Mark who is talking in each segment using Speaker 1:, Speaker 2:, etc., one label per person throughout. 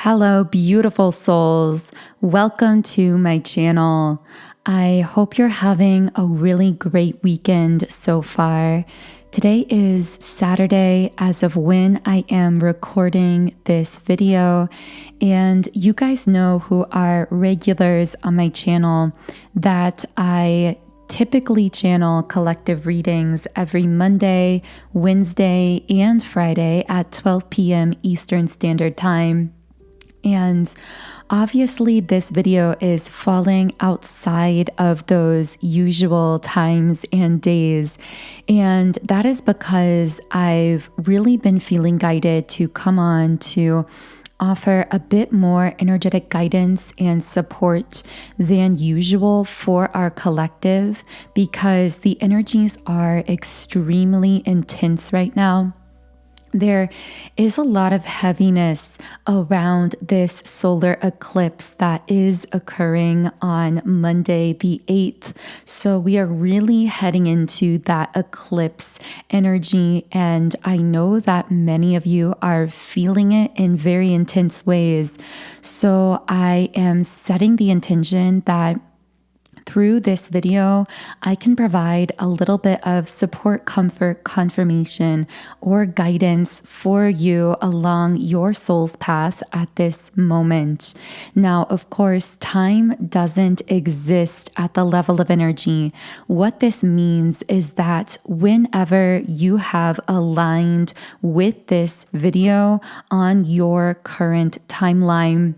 Speaker 1: Hello, beautiful souls. Welcome to my channel. I hope you're having a really great weekend so far. Today is Saturday as of when I am recording this video, and you guys know who are regulars on my channel that I typically channel collective readings every Monday, Wednesday, and Friday at 12 p.m. Eastern Standard Time. And obviously this video is falling outside of those usual times and days. And that is because I've really been feeling guided to come on to offer a bit more energetic guidance and support than usual for our collective, because the energies are extremely intense right now. There is a lot of heaviness around this solar eclipse that is occurring on Monday the 8th. So we are really heading into that eclipse energy. And I know that many of you are feeling it in very intense ways. So I am setting the intention that through this video, I can provide a little bit of support, comfort, confirmation, or guidance for you along your soul's path at this moment. Now, of course, time doesn't exist at the level of energy. What this means is that whenever you have aligned with this video on your current timeline,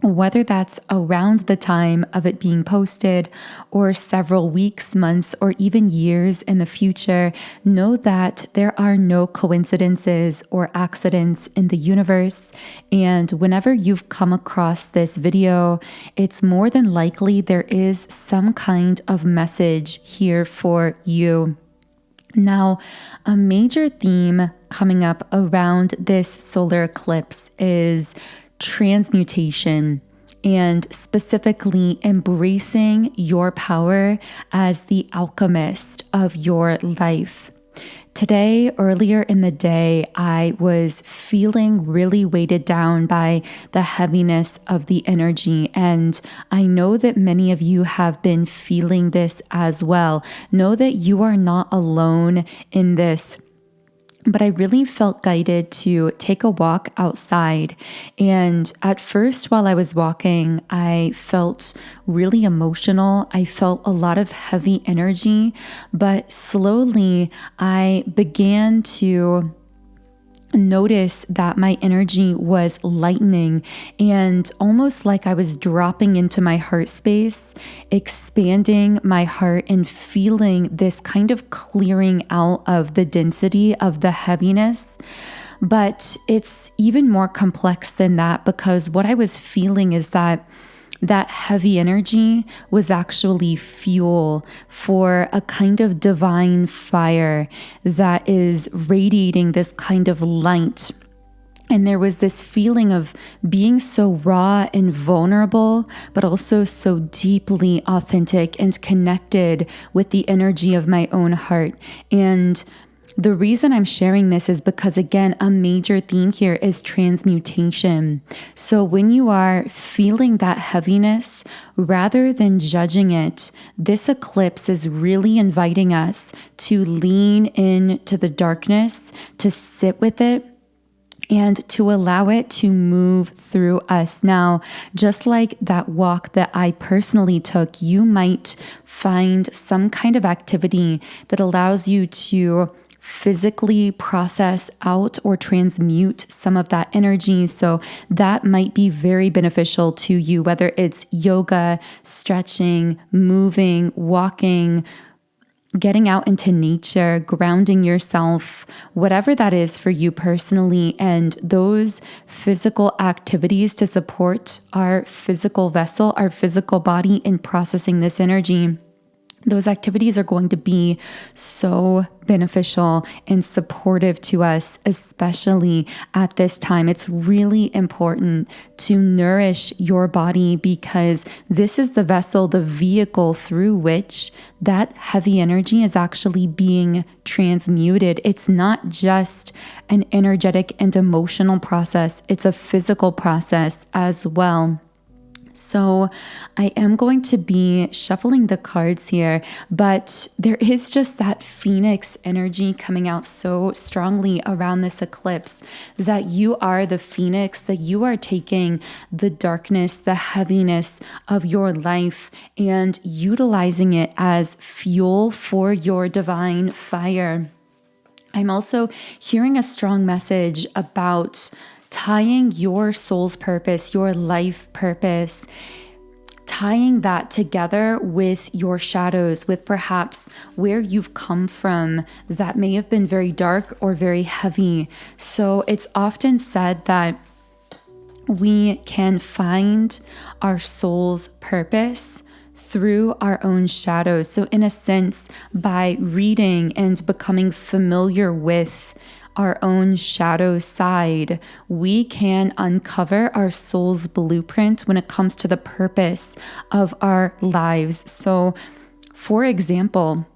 Speaker 1: whether that's around the time of it being posted or several weeks, months, or even years in the future, know that there are no coincidences or accidents in the universe. And whenever you've come across this video, it's more than likely there is some kind of message here for you. Now, a major theme coming up around this solar eclipse is transmutation, and specifically embracing your power as the alchemist of your life. Today, earlier in the day, I was feeling really weighted down by the heaviness of the energy. And I know that many of you have been feeling this as well. Know that you are not alone in this. But I really felt guided to take a walk outside. And at first, while I was walking, I felt really emotional. I felt a lot of heavy energy, but slowly I began to notice that my energy was lightening, and almost like I was dropping into my heart space, expanding my heart and feeling this kind of clearing out of the density of the heaviness. But it's even more complex than that, because what I was feeling is that heavy energy was actually fuel for a kind of divine fire that is radiating this kind of light. And there was this feeling of being so raw and vulnerable, but also so deeply authentic and connected with the energy of my own heart. And the reason I'm sharing this is because, again, a major theme here is transmutation. So when you are feeling that heaviness, rather than judging it, this eclipse is really inviting us to lean into the darkness, to sit with it, and to allow it to move through us. Now, just like that walk that I personally took, you might find some kind of activity that allows you to physically process out or transmute some of that energy. So that might be very beneficial to you, whether it's yoga, stretching, moving, walking, getting out into nature, grounding yourself, whatever that is for you personally. And those physical activities to support our physical vessel, our physical body in processing this energy. those activities are going to be so beneficial and supportive to us, especially at this time. It's really important to nourish your body because this is the vessel, the vehicle through which that heavy energy is actually being transmuted. It's not just an energetic and emotional process, it's a physical process as well. So I am going to be shuffling the cards here, but there is just that phoenix energy coming out so strongly around this eclipse, that you are the phoenix, that you are taking the darkness, the heaviness of your life and utilizing it as fuel for your divine fire. I'm also hearing a strong message about tying your soul's purpose, your life purpose, tying that together with your shadows, with perhaps where you've come from that may have been very dark or very heavy. So it's often said that we can find our soul's purpose through our own shadows. So in a sense, by reading and becoming familiar with our own shadow side, we can uncover our soul's blueprint when it comes to the purpose of our lives. So, for example,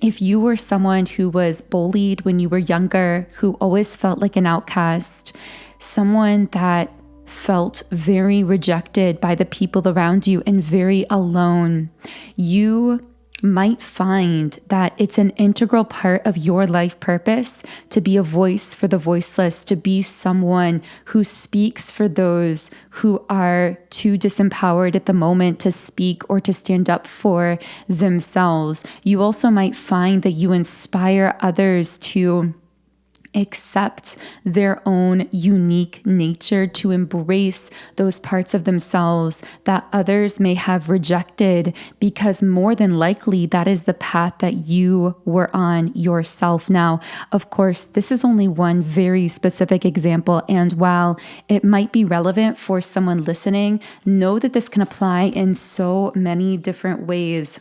Speaker 1: if you were someone who was bullied when you were younger, who always felt like an outcast, someone that felt very rejected by the people around you and very alone, you might find that it's an integral part of your life purpose to be a voice for the voiceless, to be someone who speaks for those who are too disempowered at the moment to speak or to stand up for themselves. You also might find that you inspire others to accept their own unique nature, to embrace those parts of themselves that others may have rejected, because more than likely that is the path that you were on yourself. Now, of course, this is only one very specific example, and while it might be relevant for someone listening, know that this can apply in so many different ways.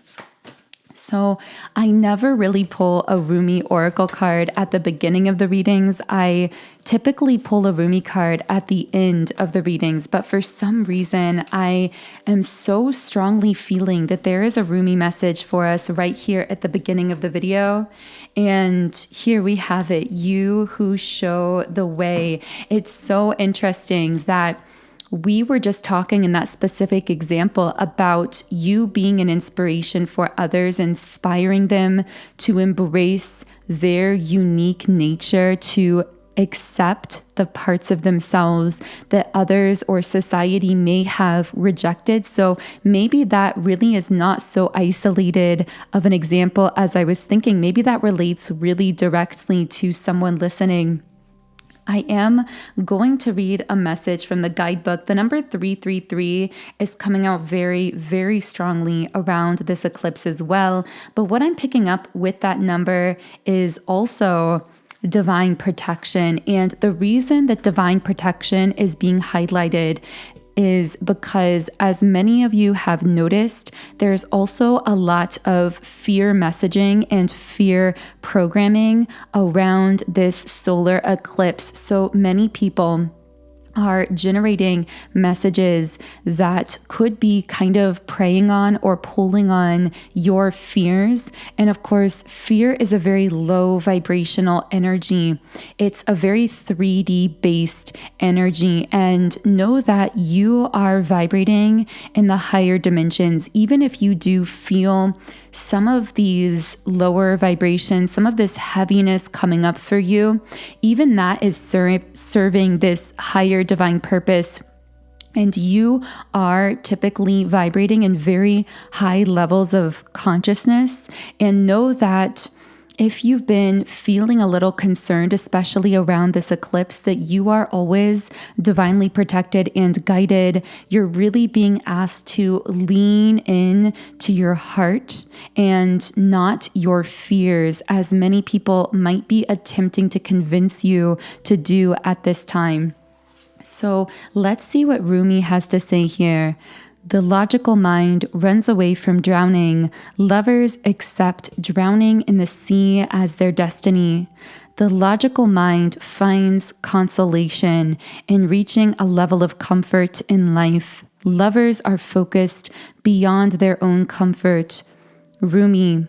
Speaker 1: So I never really pull a Rumi oracle card at the beginning of the readings. I typically pull a Rumi card at the end of the readings, but for some reason, I am so strongly feeling that there is a Rumi message for us right here at the beginning of the video. And here we have it, you who show the way. It's so interesting that we were just talking in that specific example about you being an inspiration for others, inspiring them to embrace their unique nature, to accept the parts of themselves that others or society may have rejected. So maybe that really is not so isolated of an example as I was thinking. Maybe that relates really directly to someone listening. I am going to read a message from the guidebook. The number 333 is coming out very, very strongly around this eclipse as well. But what I'm picking up with that number is also divine protection. And the reason that divine protection is being highlighted is because, as many of you have noticed, there's also a lot of fear messaging and fear programming around this solar eclipse. So many people are generating messages that could be kind of preying on or pulling on your fears. And of course, fear is a very low vibrational energy. It's a very 3D based energy. And know that you are vibrating in the higher dimensions. Even if you do feel some of these lower vibrations, some of this heaviness coming up for you, even that is serving this higher divine purpose. And you are typically vibrating in very high levels of consciousness. And know that if you've been feeling a little concerned, especially around this eclipse, that you are always divinely protected and guided. You're really being asked to lean in to your heart and not your fears, as many people might be attempting to convince you to do at this time. So let's see what Rumi has to say here. The logical mind runs away from drowning. Lovers accept drowning in the sea as their destiny. The logical mind finds consolation in reaching a level of comfort in life. Lovers are focused beyond their own comfort. Rumi.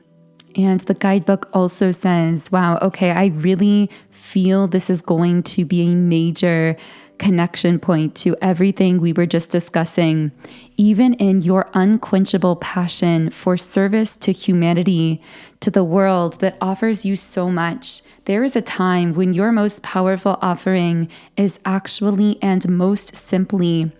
Speaker 1: And the guidebook also says, wow, okay, I really feel this is going to be a major connection point to everything we were just discussing. Even in your unquenchable passion for service to humanity, to the world that offers you so much, there is a time when your most powerful offering is actually and most simply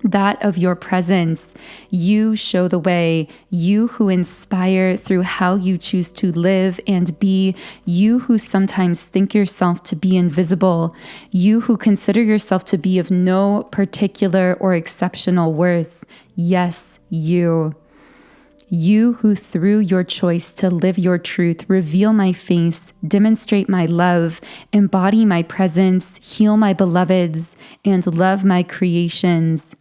Speaker 1: that of your presence. You show the way, you who inspire through how you choose to live and be, you who sometimes think yourself to be invisible, you who consider yourself to be of no particular or exceptional worth. Yes, you. You who through your choice to live your truth, reveal my face, demonstrate my love, embody my presence, heal my beloveds, and love my creations.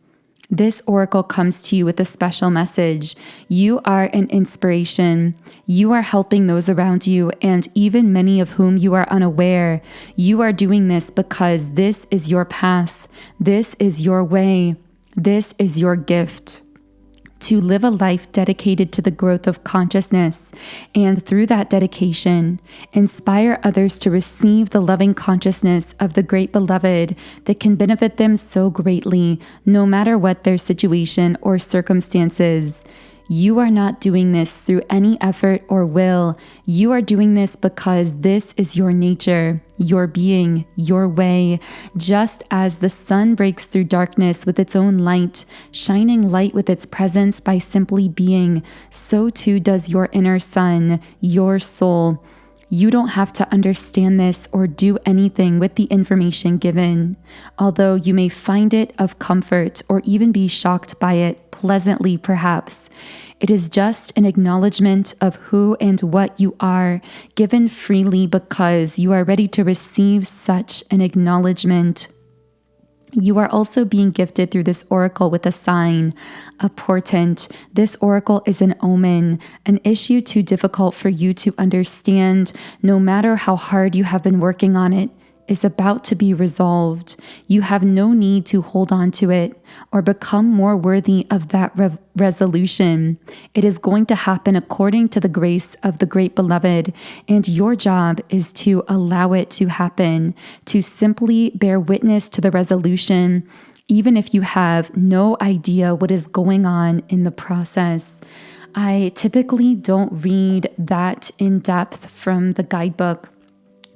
Speaker 1: This oracle comes to you with a special message. You are an inspiration. You are helping those around you, and even many of whom you are unaware. You are doing this because this is your path. This is your way. This is your gift. To live a life dedicated to the growth of consciousness, and through that dedication, inspire others to receive the loving consciousness of the great beloved that can benefit them so greatly, no matter what their situation or circumstances. You are not doing this through any effort or will. You are doing this because this is your nature, your being, your way. Just as the sun breaks through darkness with its own light, shining light with its presence by simply being, so too does your inner sun, your soul. You don't have to understand this or do anything with the information given, although you may find it of comfort or even be shocked by it, pleasantly perhaps. It is just an acknowledgement of who and what you are, given freely because you are ready to receive such an acknowledgement. You are also being gifted through this oracle with a sign, a portent. This oracle is an omen, an issue too difficult for you to understand, no matter how hard you have been working on it, is about to be resolved. You have no need to hold on to it or become more worthy of that resolution. It is going to happen according to the grace of the great beloved, and your job is to allow it to happen, to simply bear witness to the resolution, even if you have no idea what is going on in the process. I typically don't read that in depth from the guidebook,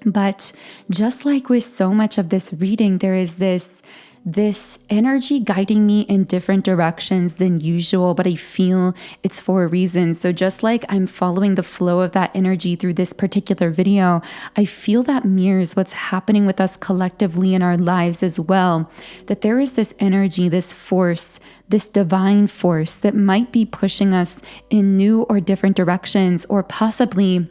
Speaker 1: but just like with so much of this reading, there is this energy guiding me in different directions than usual, but I feel it's for a reason. So just like I'm following the flow of that energy through this particular video, I feel that mirrors what's happening with us collectively in our lives as well. That there is this energy, this force, this divine force that might be pushing us in new or different directions, or possibly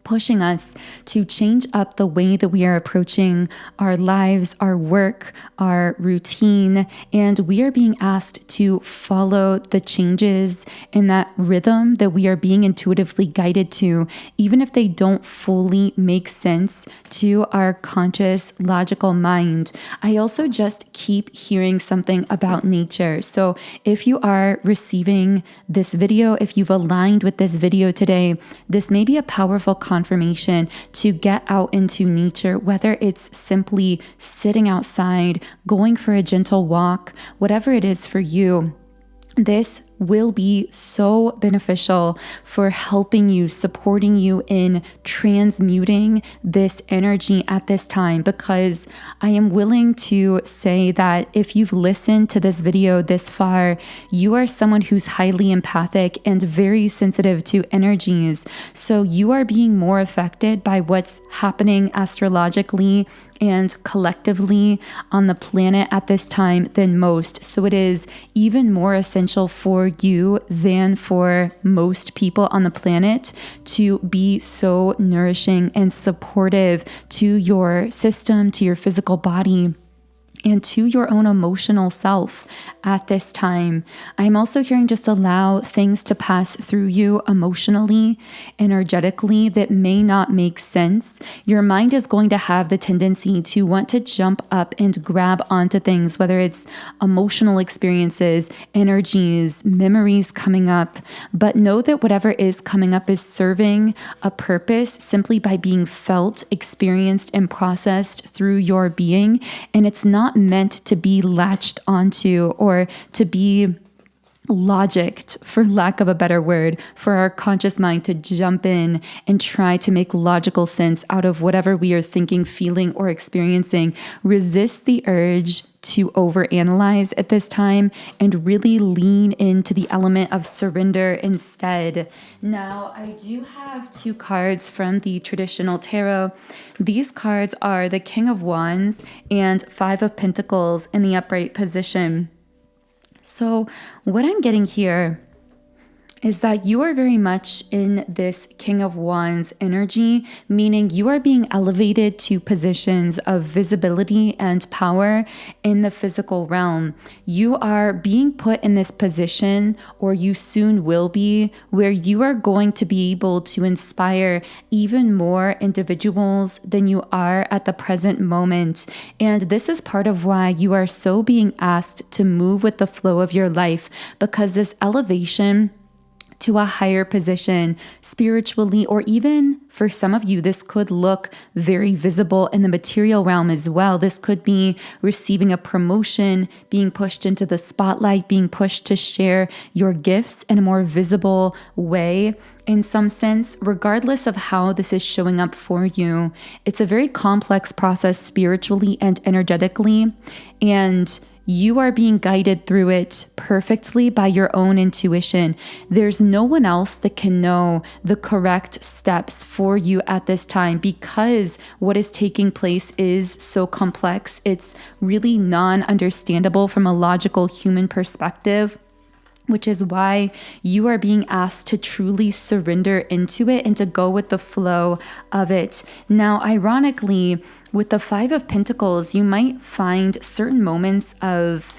Speaker 1: pushing us to change up the way that we are approaching our lives, our work, our routine, and we are being asked to follow the changes in that rhythm that we are being intuitively guided to, even if they don't fully make sense to our conscious, logical mind. I also just keep hearing something about nature. So if you are receiving this video, if you've aligned with this video today, this may be a powerful confirmation to get out into nature, whether it's simply sitting outside, going for a gentle walk, whatever it is for you. This will be so beneficial for helping you, supporting you in transmuting this energy at this time, because I am willing to say that if you've listened to this video this far, you are someone who's highly empathic and very sensitive to energies. So you are being more affected by what's happening astrologically and collectively on the planet at this time than most. So it is even more essential for you than for most people on the planet to be so nourishing and supportive to your system, to your physical body. and to your own emotional self at this time. I'm also hearing just allow things to pass through you emotionally, energetically, that may not make sense. Your mind is going to have the tendency to want to jump up and grab onto things, whether it's emotional experiences, energies, memories coming up. But know that whatever is coming up is serving a purpose simply by being felt, experienced, and processed through your being. And it's not meant to be latched onto or to be logicked, for lack of a better word, for our conscious mind to jump in and try to make logical sense out of whatever we are thinking, feeling, or experiencing. Resist the urge to overanalyze at this time and really lean into the element of surrender instead. Now, I do have 2 cards from the traditional tarot. These cards are the King of Wands and 5 of Pentacles in the upright position. So what I'm getting here is that you are very much in this King of Wands energy, meaning you are being elevated to positions of visibility and power in the physical realm. You are being put in this position, or you soon will be, where you are going to be able to inspire even more individuals than you are at the present moment. And this is part of why you are so being asked to move with the flow of your life, because this elevation to a higher position spiritually, or even for some of you, this could look very visible in the material realm as well. This could be receiving a promotion, being pushed into the spotlight, being pushed to share your gifts in a more visible way. In some sense, regardless of how this is showing up for you, it's a very complex process spiritually and energetically, and you are being guided through it perfectly by your own intuition. There's no one else that can know the correct steps for you at this time, because what is taking place is so complex. It's really non-understandable from a logical human perspective, which is why you are being asked to truly surrender into it and to go with the flow of it. Now, ironically, with the 5 of Pentacles, you might find certain moments of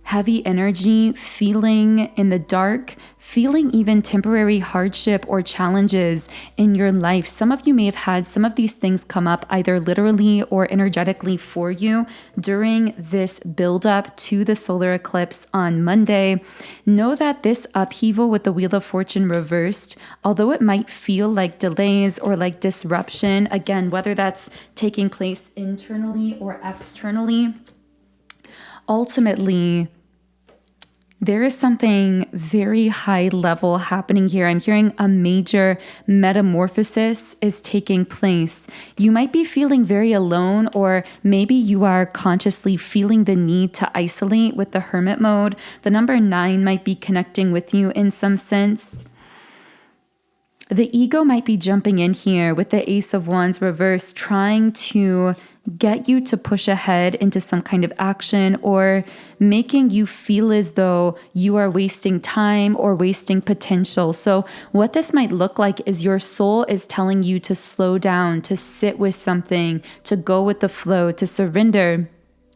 Speaker 1: heavy energy, feeling in the dark, feeling even temporary hardship or challenges in your life. Some of you may have had some of these things come up either literally or energetically for you during this buildup to the solar eclipse on Monday. Know that this upheaval with the Wheel of Fortune reversed, although it might feel like delays or like disruption, again, whether that's taking place internally or externally, ultimately, there is something very high level happening here. I'm hearing a major metamorphosis is taking place. You might be feeling very alone, or maybe you are consciously feeling the need to isolate with the hermit mode. The number 9 might be connecting with you in some sense. The ego might be jumping in here with the Ace of Wands reversed, trying to get you to push ahead into some kind of action, or making you feel as though you are wasting time or wasting potential. So what this might look like is your soul is telling you to slow down, to sit with something, to go with the flow, to surrender.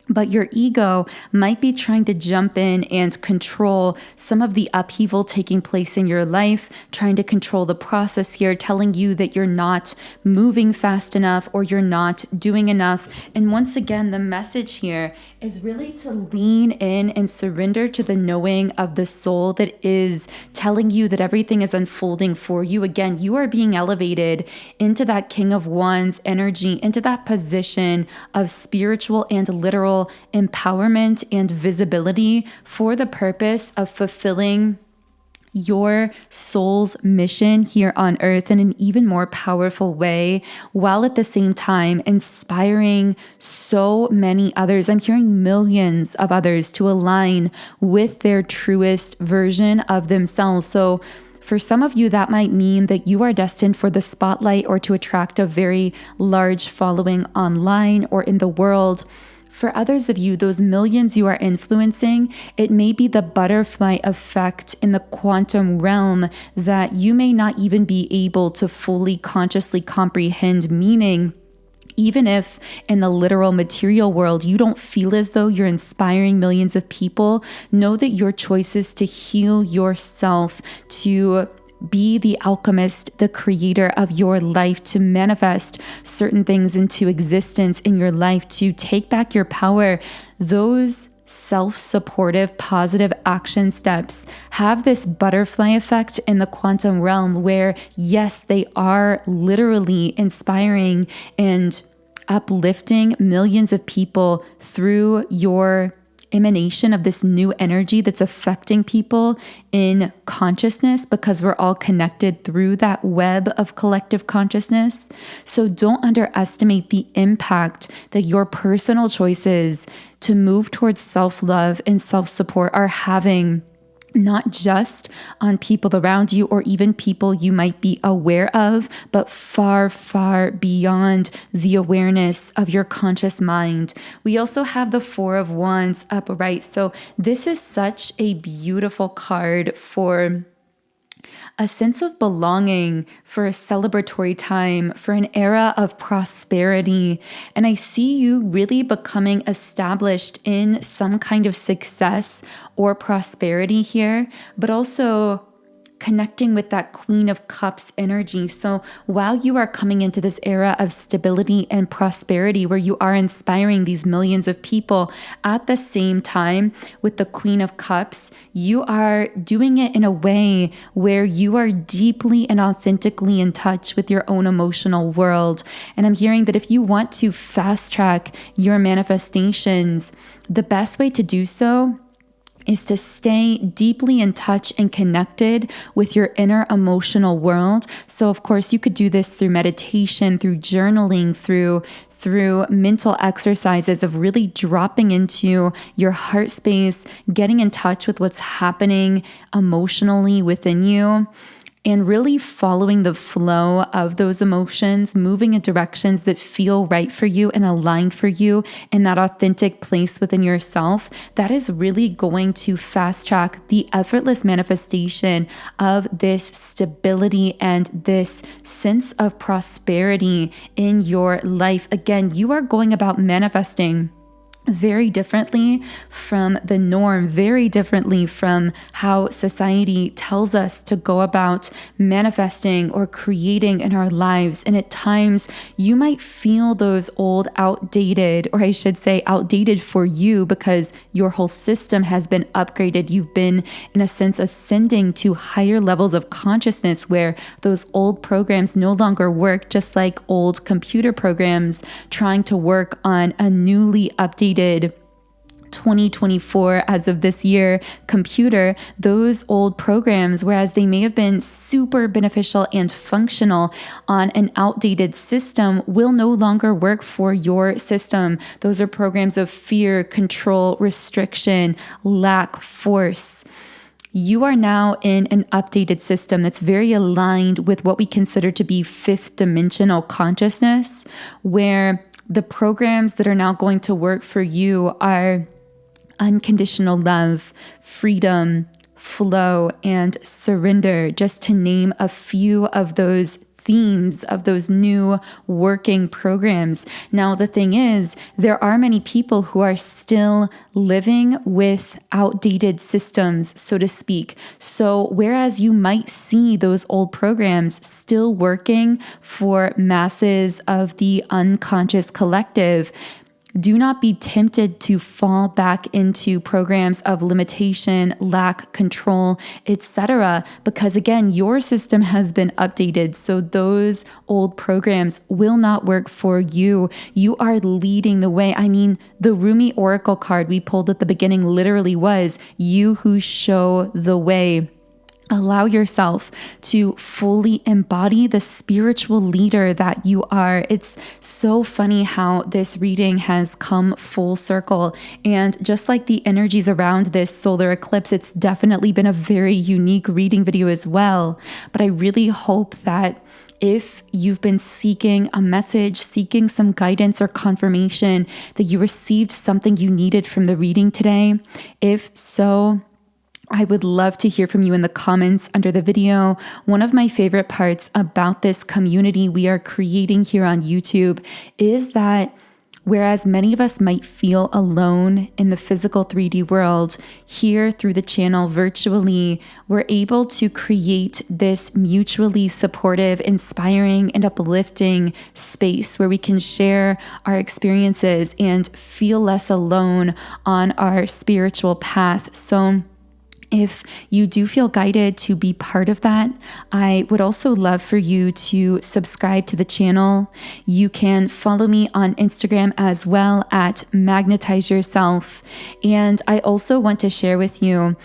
Speaker 1: But your ego might be trying to jump in and control some of the upheaval taking place in your life, trying to control the process here, telling you that you're not moving fast enough or you're not doing enough. And once again, the message here is really to lean in and surrender to the knowing of the soul that is telling you that everything is unfolding for you. Again, you are being elevated into that King of Wands energy, into that position of spiritual and literal empowerment and visibility for the purpose of fulfilling your soul's mission here on earth in an even more powerful way, while at the same time inspiring so many others. I'm hearing millions of others to align with their truest version of themselves. So for some of you, that might mean that you are destined for the spotlight or to attract a very large following online or in the world. For others of you, those millions you are influencing, it may be the butterfly effect in the quantum realm that you may not even be able to fully consciously comprehend, meaning Even if in the literal material world, you don't feel as though you're inspiring millions of people, know that your choices to heal yourself, to be the alchemist, the creator of your life, to manifest certain things into existence in your life, to take back your power, those self-supportive, positive action steps have this butterfly effect in the quantum realm where, yes, they are literally inspiring and uplifting millions of people through your emanation of this new energy that's affecting people in consciousness, because we're all connected through that web of collective consciousness. So don't underestimate the impact that your personal choices to move towards self-love and self-support are having, not just on people around you or even people you might be aware of, but far, far beyond the awareness of your conscious mind. We also have the Four of Wands upright. So this is such a beautiful card for a sense of belonging, for a celebratory time, for an era of prosperity. And I see you really becoming established in some kind of success or prosperity here, but also connecting with that Queen of Cups energy. So while you are coming into this era of stability and prosperity where you are inspiring these millions of people, at the same time with the Queen of Cups, you are doing it in a way where you are deeply and authentically in touch with your own emotional world. And I'm hearing that if you want to fast track your manifestations, the best way to do so is to stay deeply in touch and connected with your inner emotional world. So of course you could do this through meditation, through journaling, through mental exercises of really dropping into your heart space, getting in touch with what's happening emotionally within you, and really following the flow of those emotions, moving in directions that feel right for you and aligned for you in that authentic place within yourself. That is really going to fast track the effortless manifestation of this stability and this sense of prosperity in your life. Again, you are going about manifesting very differently from the norm, very differently from how society tells us to go about manifesting or creating in our lives. And at times you might feel those old, outdated, or I should say outdated for you because your whole system has been upgraded. You've been, in a sense, ascending to higher levels of consciousness where those old programs no longer work, just like old computer programs trying to work on a newly updated 2024 as of this year computer. Those old programs, whereas they may have been super beneficial and functional on an outdated system, will no longer work for your system. Those are programs of fear, control, restriction, lack, force. You are now in an updated system that's very aligned with what we consider to be fifth dimensional consciousness, where the programs that are now going to work for you are unconditional love, freedom, flow, and surrender, just to name a few of those themes of those new working programs. Now, the thing is, there are many people who are still living with outdated systems, so to speak. So whereas you might see those old programs still working for masses of the unconscious collective, do not be tempted to fall back into programs of limitation, lack, control, etc. Because again, your system has been updated. So those old programs will not work for you. You are leading the way. I mean, the Rumi Oracle card we pulled at the beginning literally was you who show the way. Allow yourself to fully embody the spiritual leader that you are. It's so funny how this reading has come full circle. And just like the energies around this solar eclipse, it's definitely been a very unique reading video as well. But I really hope that if you've been seeking a message, seeking some guidance or confirmation, that you received something you needed from the reading today. If so, I would love to hear from you in the comments under the video. One of my favorite parts about this community we are creating here on YouTube is that whereas many of us might feel alone in the physical 3D world, here through the channel virtually, we're able to create this mutually supportive, inspiring, and uplifting space where we can share our experiences and feel less alone on our spiritual path. So if you do feel guided to be part of that, I would also love for you to subscribe to the channel. You can follow me on Instagram as well at Magnetize Yourself. And I also want to share with you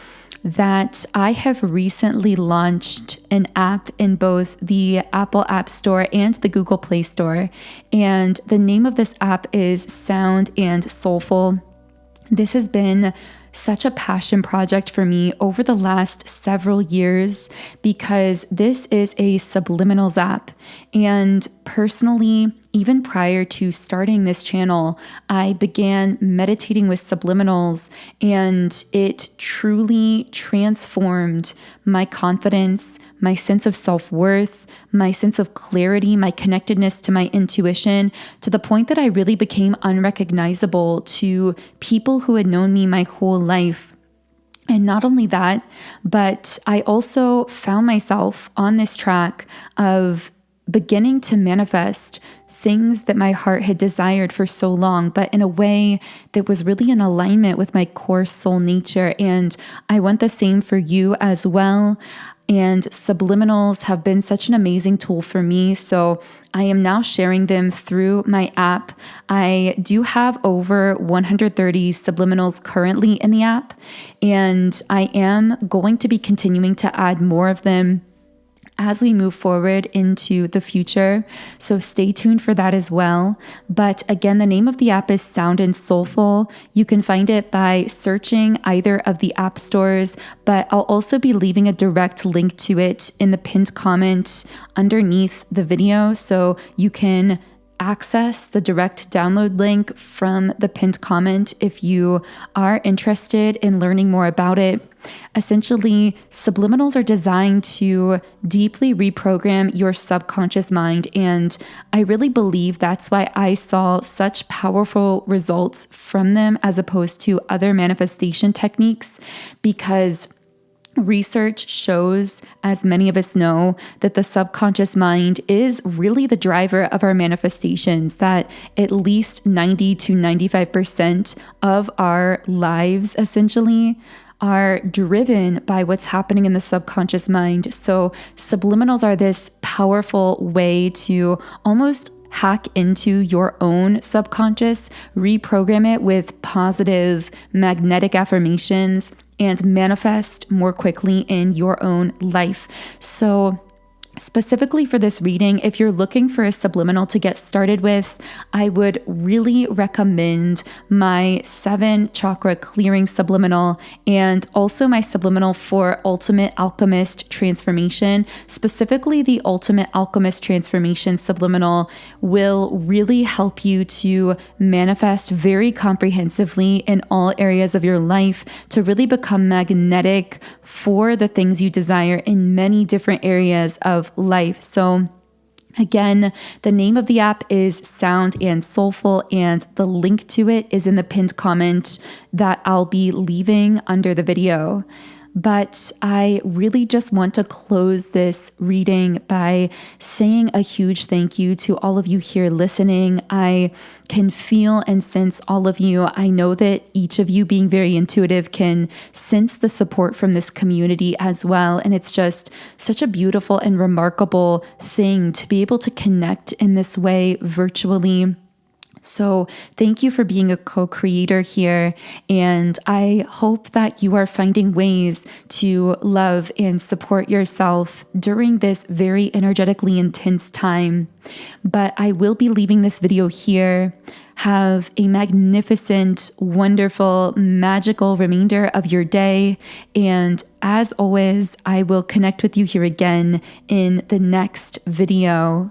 Speaker 1: that I have recently launched an app in both the Apple App Store and the Google Play Store. And the name of this app is Sound and Soulful. This has been such a passion project for me over the last several years because this is a subliminals app. And personally, even prior to starting this channel, I began meditating with subliminals, and it truly transformed my confidence, my sense of self-worth, my sense of clarity, my connectedness to my intuition, to the point that I really became unrecognizable to people who had known me my whole life. And not only that, but I also found myself on this track of beginning to manifest things that my heart had desired for so long, but in a way that was really in alignment with my core soul nature. And I want the same for you as well. And subliminals have been such an amazing tool for me. So I am now sharing them through my app. I do have over 130 subliminals currently in the app, and I am going to be continuing to add more of them as we move forward into the future. So stay tuned for that as well. But again, the name of the app is Sound and Soulful. You can find it by searching either of the app stores, but I'll also be leaving a direct link to it in the pinned comment underneath the video. So you can access the direct download link from the pinned comment if you are interested in learning more about it. Essentially, subliminals are designed to deeply reprogram your subconscious mind, and I really believe that's why I saw such powerful results from them as opposed to other manifestation techniques, because research shows, as many of us know, that the subconscious mind is really the driver of our manifestations, that at least 90 to 95% of our lives essentially are driven by what's happening in the subconscious mind. So subliminals are this powerful way to almost hack into your own subconscious, reprogram it with positive magnetic affirmations, and manifest more quickly in your own life. So specifically for this reading, if you're looking for a subliminal to get started with, I would really recommend my 7 chakra clearing subliminal and also my subliminal for Ultimate Alchemist Transformation. Specifically, the Ultimate Alchemist Transformation subliminal will really help you to manifest very comprehensively in all areas of your life, to really become magnetic for the things you desire in many different areas of life. So again, the name of the app is Sound and Soulful, and the link to it is in the pinned comment that I'll be leaving under the video. But I really just want to close this reading by saying a huge thank you to all of you here listening. I can feel and sense all of you. I know that each of you, being very intuitive, can sense the support from this community as well. And it's just such a beautiful and remarkable thing to be able to connect in this way virtually. So thank you for being a co-creator here, and I hope that you are finding ways to love and support yourself during this very energetically intense time. But I will be leaving this video here. Have a magnificent, wonderful, magical remainder of your day, and as always, I will connect with you here again in the next video.